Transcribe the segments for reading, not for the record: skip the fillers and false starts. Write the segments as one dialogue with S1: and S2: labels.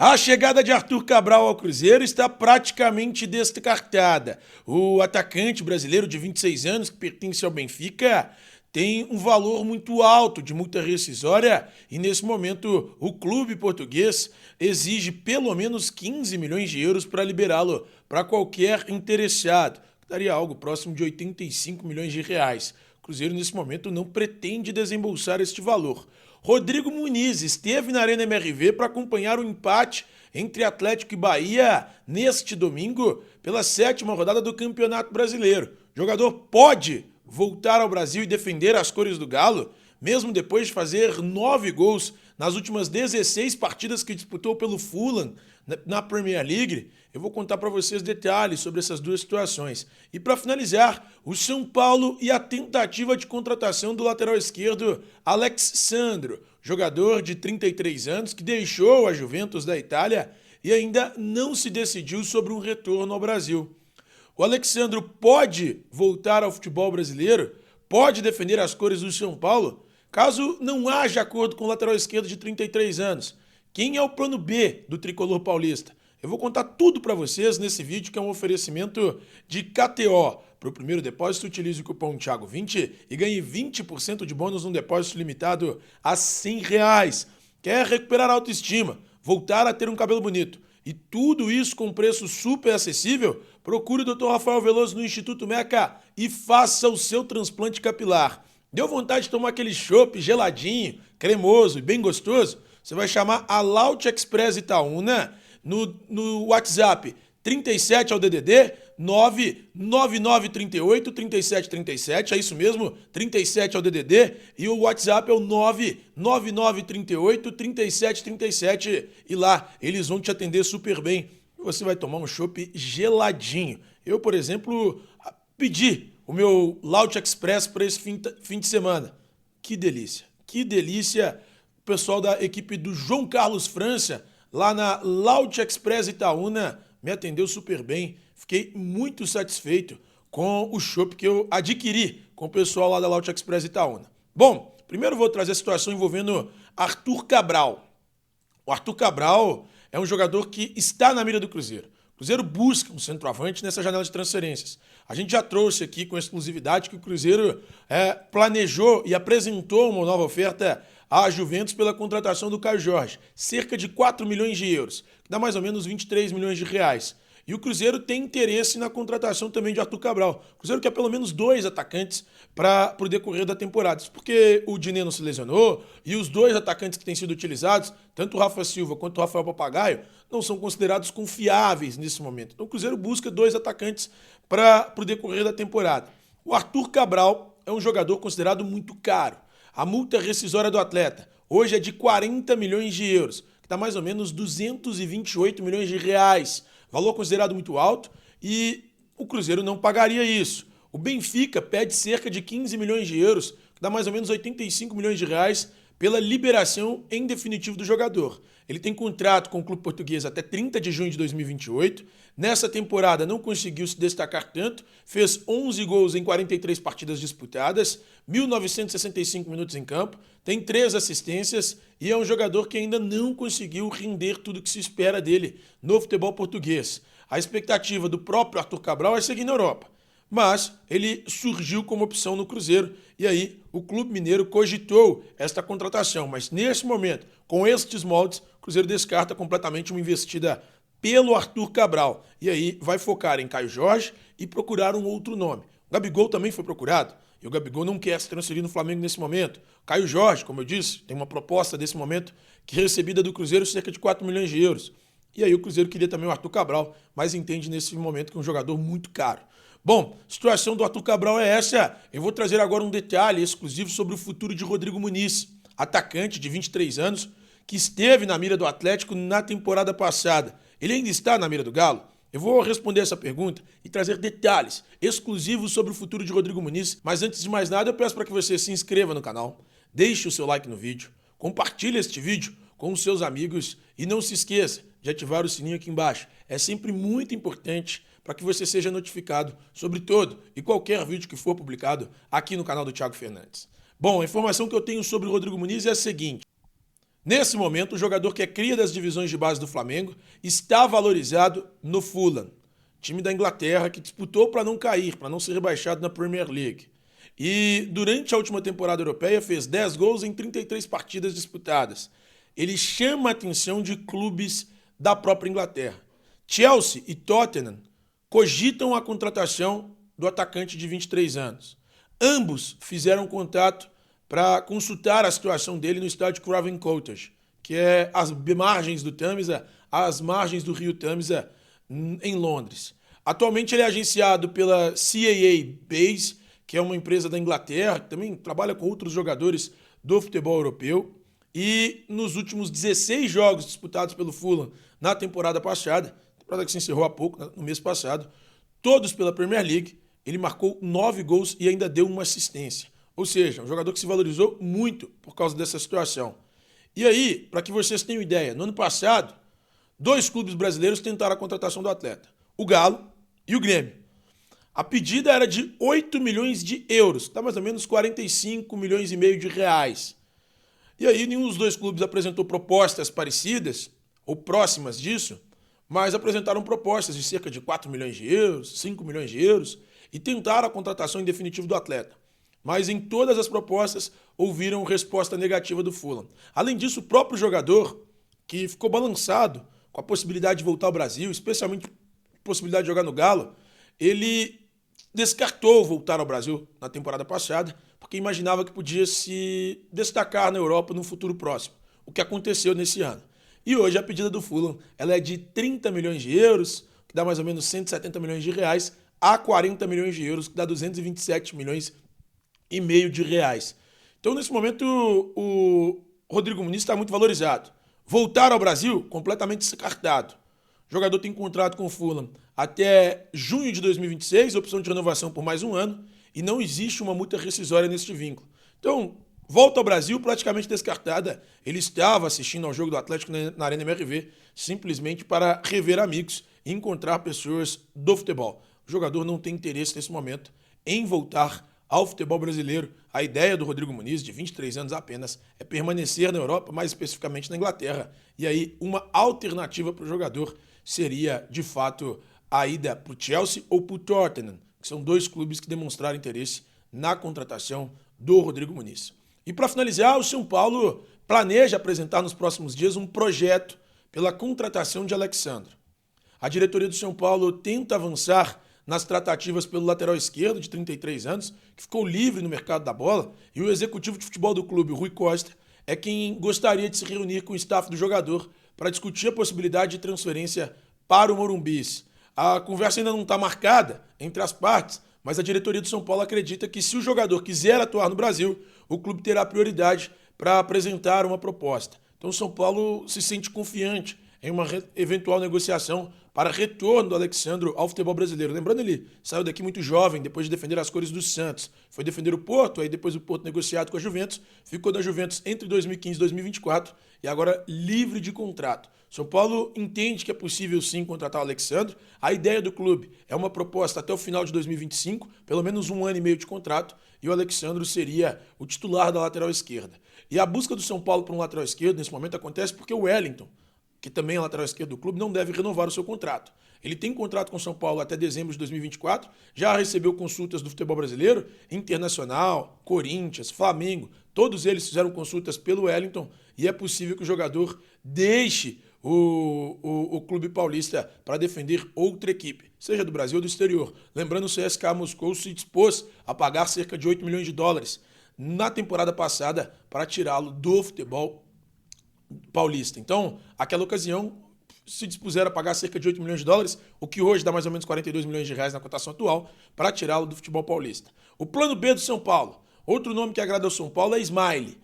S1: A chegada de Arthur Cabral ao Cruzeiro está praticamente descartada. O atacante brasileiro de 26 anos, que pertence ao Benfica, tem um valor muito alto de multa rescisória e, nesse momento, o clube português exige pelo menos 15 milhões de euros para liberá-lo para qualquer interessado, que daria algo próximo de 85 milhões de reais. O Cruzeiro, nesse momento, não pretende desembolsar este valor. Rodrigo Muniz esteve na Arena MRV para acompanhar o empate entre Atlético e Bahia neste domingo pela 7ª rodada do Campeonato Brasileiro. O jogador pode voltar ao Brasil e defender as cores do Galo, mesmo depois de fazer 9 gols nas últimas 16 partidas que disputou pelo Fulham na Premier League. Eu vou contar para vocês detalhes sobre essas duas situações. E para finalizar, o São Paulo e a tentativa de contratação do lateral esquerdo Alex Sandro, jogador de 33 anos que deixou a Juventus da Itália e ainda não se decidiu sobre um retorno ao Brasil. O Alexandro pode voltar ao futebol brasileiro? Pode defender as cores do São Paulo? Caso não haja acordo com o lateral esquerdo de 33 anos, quem é o plano B do tricolor paulista? Eu vou contar tudo para vocês nesse vídeo, que é um oferecimento de KTO. Para o primeiro depósito, utilize o cupom Thiago20 e ganhe 20% de bônus num depósito limitado a R$100. Quer recuperar a autoestima, voltar a ter um cabelo bonito e tudo isso com preço super acessível? Procure o Dr. Rafael Veloso no Instituto Meca e faça o seu transplante capilar. Deu vontade de tomar aquele chopp geladinho, cremoso e bem gostoso? Você vai chamar a Laut Express Itaúna no WhatsApp 37 ao DDD 99938 3737, é isso mesmo, 37 ao DDD, e o WhatsApp é o 99938 3737, e lá eles vão te atender super bem. Você vai tomar um chopp geladinho. Eu, por exemplo, pedi o meu Laut Express para esse fim de semana. Que delícia, que delícia. O pessoal da equipe do João Carlos França, lá na Laut Express Itaúna, me atendeu super bem. Fiquei muito satisfeito com o chopp que eu adquiri com o pessoal lá da Laut Express Itaúna. Bom, primeiro vou trazer a situação envolvendo Arthur Cabral. O Arthur Cabral é um jogador que está na mira do Cruzeiro. O Cruzeiro busca um centroavante nessa janela de transferências. A gente já trouxe aqui com exclusividade que o Cruzeiro planejou e apresentou uma nova oferta à Juventus pela contratação do Caio Jorge, cerca de 4 milhões de euros, que dá mais ou menos 23 milhões de reais. E o Cruzeiro tem interesse na contratação também de Arthur Cabral. O Cruzeiro quer pelo menos 2 atacantes para o decorrer da temporada. Isso porque o Diné não se lesionou e os 2 atacantes que têm sido utilizados, tanto o Rafa Silva quanto o Rafael Papagaio, não são considerados confiáveis nesse momento. Então o Cruzeiro busca 2 atacantes para o decorrer da temporada. O Arthur Cabral é um jogador considerado muito caro. A multa rescisória do atleta hoje é de 40 milhões de euros, que dá mais ou menos 228 milhões de reais. Valor considerado muito alto e o Cruzeiro não pagaria isso. O Benfica pede cerca de 15 milhões de euros, que dá mais ou menos 85 milhões de reais, pela liberação em definitivo do jogador. Ele tem contrato com o clube português até 30 de junho de 2028. Nessa temporada não conseguiu se destacar tanto, fez 11 gols em 43 partidas disputadas, 1.965 minutos em campo, tem 3 assistências e é um jogador que ainda não conseguiu render tudo que se espera dele no futebol português. A expectativa do próprio Arthur Cabral é seguir na Europa, mas ele surgiu como opção no Cruzeiro e aí o Clube Mineiro cogitou esta contratação, mas nesse momento, com estes moldes, o Cruzeiro descarta completamente uma investida pelo Arthur Cabral e aí vai focar em Caio Jorge e procurar um outro nome. O Gabigol também foi procurado e o Gabigol não quer se transferir no Flamengo nesse momento. Caio Jorge, como eu disse, tem uma proposta desse momento que recebida do Cruzeiro cerca de 4 milhões de euros. E aí o Cruzeiro queria também o Arthur Cabral, mas entende nesse momento que é um jogador muito caro. Bom, a situação do Arthur Cabral é essa. Eu vou trazer agora um detalhe exclusivo sobre o futuro de Rodrigo Muniz, atacante de 23 anos, que esteve na mira do Atlético na temporada passada. Ele ainda está na mira do Galo? Eu vou responder essa pergunta e trazer detalhes exclusivos sobre o futuro de Rodrigo Muniz, mas antes de mais nada eu peço para que você se inscreva no canal, deixe o seu like no vídeo, compartilhe este vídeo com os seus amigos e não se esqueça de ativar o sininho aqui embaixo. É sempre muito importante para que você seja notificado sobre todo e qualquer vídeo que for publicado aqui no canal do Thiago Fernandes. Bom, a informação que eu tenho sobre o Rodrigo Muniz é a seguinte. Nesse momento, o jogador que é cria das divisões de base do Flamengo está valorizado no Fulham, time da Inglaterra que disputou para não cair, para não ser rebaixado na Premier League. E durante a última temporada europeia fez 10 gols em 33 partidas disputadas. Ele chama a atenção de clubes da própria Inglaterra. Chelsea e Tottenham cogitam a contratação do atacante de 23 anos. Ambos fizeram contato para consultar a situação dele no estádio Craven Cottage, que é às margens do Tâmisa, às margens do rio Tâmisa, em Londres. Atualmente ele é agenciado pela CAA Base, que é uma empresa da Inglaterra, que também trabalha com outros jogadores do futebol europeu. E nos últimos 16 jogos disputados pelo Fulham na temporada passada, temporada que se encerrou há pouco, no mês passado, todos pela Premier League, ele marcou 9 gols e ainda deu uma assistência. Ou seja, um jogador que se valorizou muito por causa dessa situação. E aí, para que vocês tenham ideia, no ano passado, 2 clubes brasileiros tentaram a contratação do atleta, o Galo e o Grêmio. A pedida era de 8 milhões de euros, que dá mais ou menos 45 milhões e meio de reais. E aí nenhum dos 2 clubes apresentou propostas parecidas, ou próximas disso, mas apresentaram propostas de cerca de 4 milhões de euros, 5 milhões de euros, e tentaram a contratação em definitivo do atleta. Mas em todas as propostas ouviram resposta negativa do Fulham. Além disso, o próprio jogador, que ficou balançado com a possibilidade de voltar ao Brasil, especialmente a possibilidade de jogar no Galo, ele descartou voltar ao Brasil na temporada passada, porque imaginava que podia se destacar na Europa no futuro próximo, o que aconteceu nesse ano. E hoje a pedida do Fulham ela é de 30 milhões de euros, que dá mais ou menos 170 milhões de reais, a 40 milhões de euros, que dá 227 milhões e meio de reais. Então, nesse momento, o Rodrigo Muniz está muito valorizado. Voltar ao Brasil, completamente descartado. O jogador tem contrato com o Fulham até junho de 2026, opção de renovação por mais um ano, e não existe uma multa rescisória neste vínculo. Então, volta ao Brasil praticamente descartada. Ele estava assistindo ao jogo do Atlético na Arena MRV, simplesmente para rever amigos e encontrar pessoas do futebol. O jogador não tem interesse nesse momento em voltar ao futebol brasileiro. A ideia do Rodrigo Muniz, de 23 anos apenas, é permanecer na Europa, mais especificamente na Inglaterra. E aí, uma alternativa para o jogador seria, de fato, a ida para o Chelsea ou para o Tottenham, que são 2 clubes que demonstraram interesse na contratação do Rodrigo Muniz. E para finalizar, o São Paulo planeja apresentar nos próximos dias um projeto pela contratação de Alex Sandro. A diretoria do São Paulo tenta avançar nas tratativas pelo lateral esquerdo, de 33 anos, que ficou livre no mercado da bola, e o executivo de futebol do clube, Rui Costa, é quem gostaria de se reunir com o staff do jogador para discutir a possibilidade de transferência para o Morumbis. A conversa ainda não está marcada entre as partes, mas a diretoria do São Paulo acredita que se o jogador quiser atuar no Brasil, o clube terá prioridade para apresentar uma proposta. Então o São Paulo se sente confiante em uma eventual negociação para retorno do Alex Sandro ao futebol brasileiro. Lembrando, ele saiu daqui muito jovem, depois de defender as cores do Santos. Foi defender o Porto, aí depois o Porto negociado com a Juventus, ficou na Juventus entre 2015 e 2024 e agora livre de contrato. São Paulo entende que é possível sim contratar o Alex Sandro. A ideia do clube é uma proposta até o final de 2025, pelo menos 1 ano e meio de contrato, e o Alex Sandro seria o titular da lateral esquerda. E a busca do São Paulo por um lateral esquerdo nesse momento acontece porque o Wellington, que também é lateral esquerdo do clube, não deve renovar o seu contrato. Ele tem contrato com o São Paulo até dezembro de 2024, já recebeu consultas do futebol brasileiro, Internacional, Corinthians, Flamengo, todos eles fizeram consultas pelo Wellington e é possível que o jogador deixe o clube paulista para defender outra equipe, seja do Brasil ou do exterior. Lembrando, o CSKA Moscou se dispôs a pagar cerca de 8 milhões de dólares na temporada passada para tirá-lo do futebol paulista. Então, aquela ocasião, se dispuseram a pagar cerca de 8 milhões de dólares, o que hoje dá mais ou menos 42 milhões de reais na cotação atual, para tirá-lo do futebol paulista. O plano B do São Paulo, outro nome que agrada ao São Paulo é Ismaili,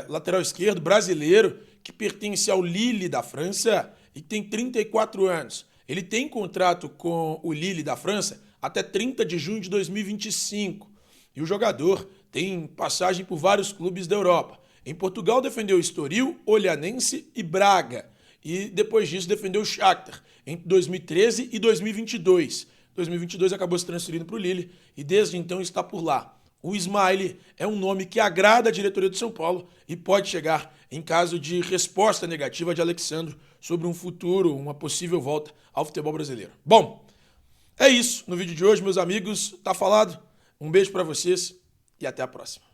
S1: lateral esquerdo brasileiro, que pertence ao Lille da França e tem 34 anos. Ele tem contrato com o Lille da França até 30 de junho de 2025. E o jogador tem passagem por vários clubes da Europa. Em Portugal defendeu o Estoril, Olhanense e Braga. E depois disso defendeu o Shakhtar entre 2013 e 2022. 2022 acabou se transferindo para o Lille e desde então está por lá. o Smaili é um nome que agrada a diretoria do São Paulo e pode chegar em caso de resposta negativa de Alexandro sobre um futuro, uma possível volta ao futebol brasileiro. Bom, é isso no vídeo de hoje, meus amigos. Tá falado? Um beijo para vocês e até a próxima.